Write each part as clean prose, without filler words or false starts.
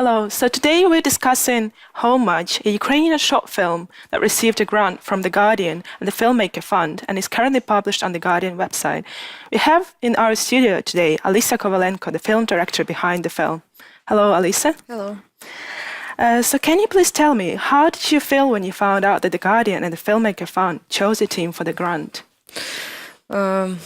Hello. So today we're discussing Hromadske, a Ukrainian short film that received a grant from The Guardian and the Filmmaker Fund and is currently published on the Guardian website. We have in our studio today Alina Kovalenko, the film director behind the film. Hello, Alisa. Hello. So can you please tell me, how did you feel when you found out that The Guardian and the Filmmaker Fund chose a team for the grant? Well,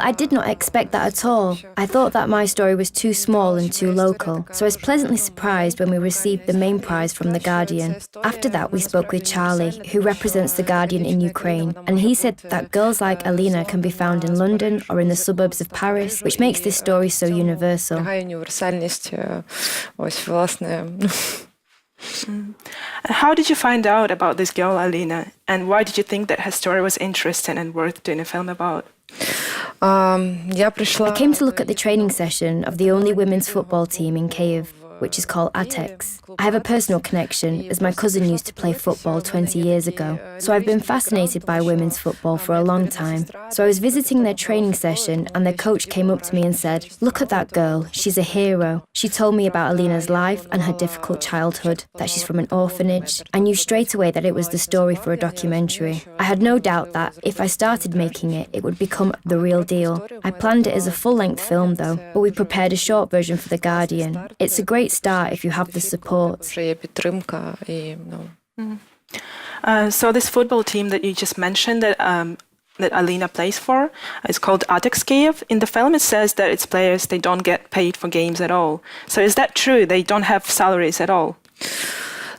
I did not expect that at all. I thought that my story was too small and too local, so I was pleasantly surprised when we received the main prize from The Guardian. After that, we spoke with Charlie, who represents The Guardian in Ukraine, and he said that girls like Alina can be found in London or in the suburbs of Paris, which makes this story so universal. And how did you find out about this girl, Alina? And why did you think that her story was interesting and worth doing a film about? I came to look at the training session of the only women's football team in Kyiv, which is called Atex. I have a personal connection, as my cousin used to play football 20 years ago, so I've been fascinated by women's football for a long time. So I was visiting their training session and their coach came up to me and said, "Look at that girl, she's a hero." She told me about Alina's life and her difficult childhood, that she's from an orphanage. I knew straight away that it was the story for a documentary. I had no doubt that if I started making it, it would become the real deal. I planned it as a full-length film though, but we prepared a short version for The Guardian. It's a great start if you have the support. So this football team that you just mentioned that Alina plays for is called Atex Kyiv. In the film it says that its players, they don't get paid for games at all. So is that true? They don't have salaries at all?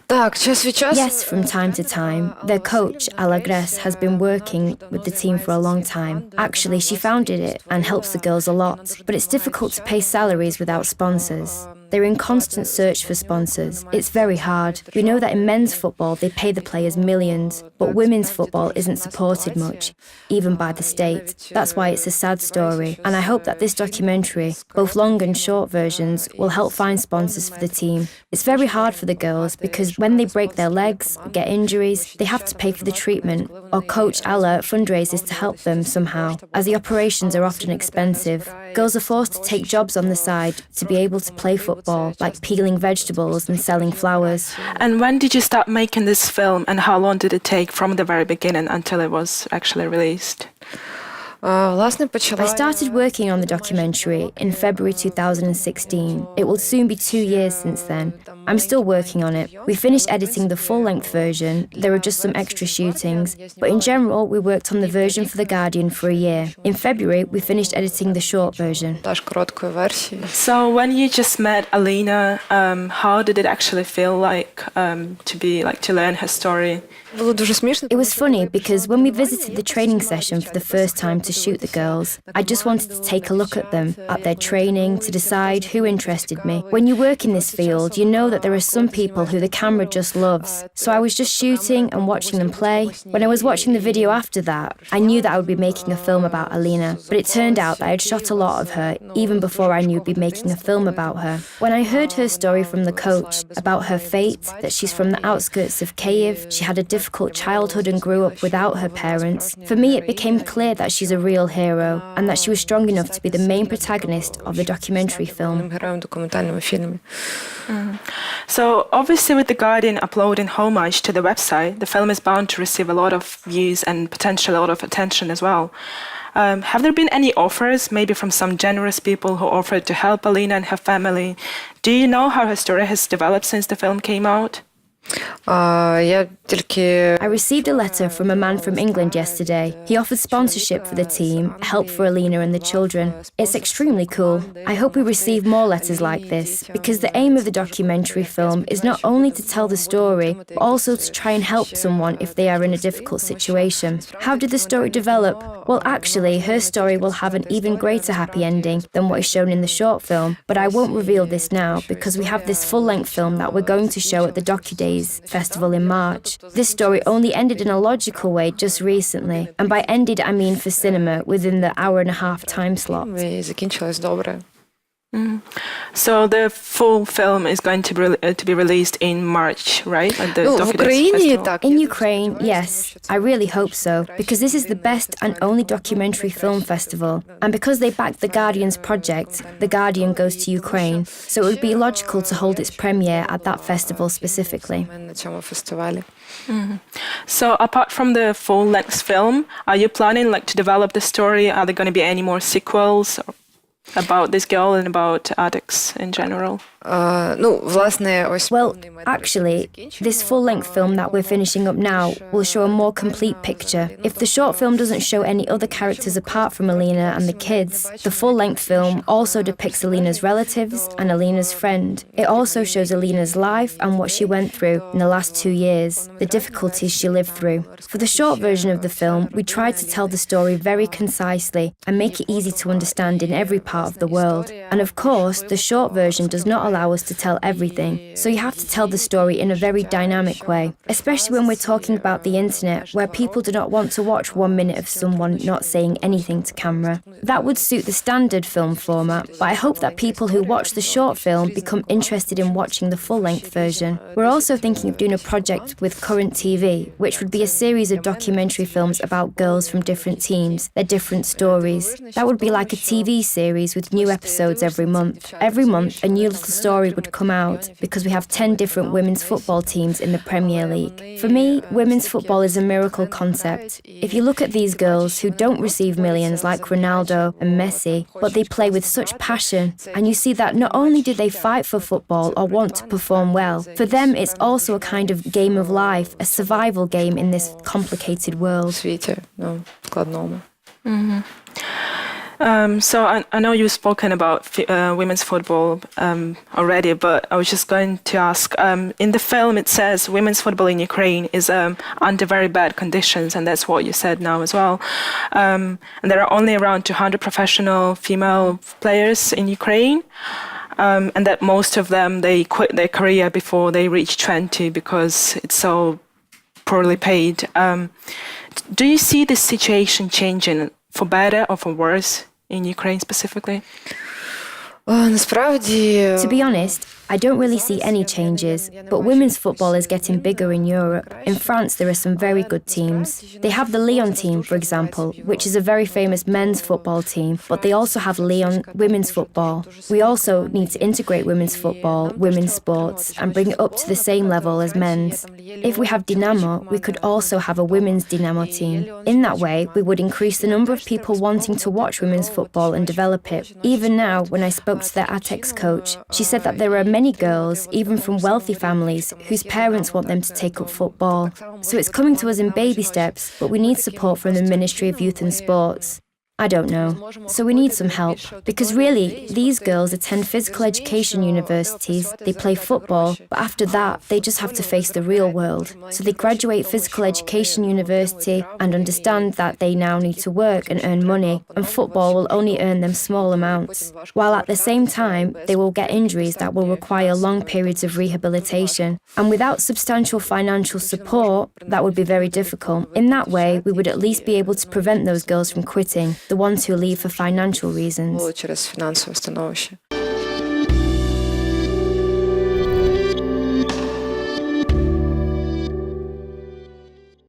Yes, from time to time. Their coach, Alina, has been working with the team for a long time. Actually, she founded it and helps the girls a lot. But it's difficult to pay salaries without sponsors. They're in constant search for sponsors. It's very hard. We know that in men's football, they pay the players millions, but women's football isn't supported much, even by the state. That's why it's a sad story. And I hope that this documentary, both long and short versions, will help find sponsors for the team. It's very hard for the girls because when they break their legs, get injuries, they have to pay for the treatment, or Coach Alla fundraises to help them somehow, as the operations are often expensive. Girls are forced to take jobs on the side to be able to play football, like peeling vegetables and selling flowers. And when did you start making this film, and how long did it take from the very beginning until it was actually released? I started working on the documentary in February 2016. It will soon be 2 years since then. I'm still working on it. We finished editing the full-length version. There are just some extra shootings. But in general, we worked on the version for The Guardian for a year. In February, we finished editing the short version. So when you just met Alina, how did it actually feel like to learn her story? It was funny because when we visited the training session for the first time to shoot the girls, I just wanted to take a look at them, at their training, to decide who interested me. When you work in this field, you know that there are some people who the camera just loves. So I was just shooting and watching them play. When I was watching the video after that, I knew that I would be making a film about Alina, but it turned out that I had shot a lot of her even before I knew I'd be making a film about her. When I heard her story from the coach about her fate, that she's from the outskirts of Kyiv, she had a difficult childhood and grew up without her parents, for me it became clear that she's a real hero and that she was strong enough to be the main protagonist of the documentary film. So obviously with The Guardian uploading Hromadske to the website, the film is bound to receive a lot of views and potentially a lot of attention as well. Have there been any offers, maybe from some generous people who offered to help Alina and her family? Do you know how her story has developed since the film came out? I received a letter from a man from England yesterday. He offered sponsorship for the team, help for Alina and the children. It's extremely cool. I hope we receive more letters like this, because the aim of the documentary film is not only to tell the story, but also to try and help someone if they are in a difficult situation. How did the story develop? Well, actually, her story will have an even greater happy ending than what is shown in the short film, but I won't reveal this now because we have this full-length film that we're going to show at the Docudays festival in March. This story only ended in a logical way just recently, and by ended I mean for cinema within the hour-and-a-half time slot. So the full film is going to be released in March, right? At the В Docudays Україні Festival. так. In Ukraine, yes, I really hope so, because this is the best and only documentary film festival. And because they backed The Guardian's project, The Guardian goes to Ukraine, so it would be logical to hold its premiere at that festival specifically. На цьому фестивалі. So apart from the full-length film, are you planning to develop the story? Are there going to be any more sequels about this girl and about Atex in general? Власне, ось Well, actually, this full-length film that we're finishing up now will show a more complete picture. If the short film doesn't show any other characters apart from Alina and the kids, the full-length film also depicts Alina's relatives and Alina's friend. It also shows Alina's life and what she went through in the last 2 years, the difficulties she lived through. For the short version of the film, we tried to tell the story very concisely and make it easy to understand in every part of the world. And of course, the short version does not allow us to tell everything, so you have to tell the story in a very dynamic way, especially when we're talking about the internet, where people do not want to watch 1 minute of someone not saying anything to camera. That would suit the standard film format, but I hope that people who watch the short film become interested in watching the full-length version. We're also thinking of doing a project with Current TV, which would be a series of documentary films about girls from different teams, their different stories. That would be like a TV series with new episodes every month. Every month, a new little story would come out, because we have 10 different women's football teams in the Premier League. For me, women's football is a miracle concept. If you look at these girls who don't receive millions like Ronaldo and Messi, but they play with such passion, and you see that not only do they fight for football or want to perform well, for them it's also a kind of game of life, a survival game in this complicated world. світі, складному. So I know you've spoken about women's football already, but I was just going to ask, in the film it says women's football in Ukraine is under very bad conditions, and that's what you said now as well. And there are only around 200 professional female players in Ukraine, and that most of them, they quit their career before they reach 20 because it's so poorly paid. Do you see this situation changing for better or for worse in Ukraine specifically? Насправді... To be honest, I don't really see any changes, but women's football is getting bigger in Europe. In France, there are some very good teams. They have the Lyon team, for example, which is a very famous men's football team, but they also have Lyon women's football. We also need to integrate women's football, women's sports, and bring it up to the same level as men's. If we have Dinamo, we could also have a women's Dinamo team. In that way, we would increase the number of people wanting to watch women's football and develop it. Even now, when I spoke to their Atex coach, she said that there are many girls, even from wealthy families, whose parents want them to take up football. So it's coming to us in baby steps, but we need support from the Ministry of Youth and Sports. I don't know. So we need some help. Because really, these girls attend physical education universities, they play football, but after that, they just have to face the real world. So they graduate physical education university and understand that they now need to work and earn money, and football will only earn them small amounts. While at the same time, they will get injuries that will require long periods of rehabilitation. And without substantial financial support, that would be very difficult. In that way, we would at least be able to prevent those girls from quitting, the ones who leave for financial reasons. Через фінансове становище.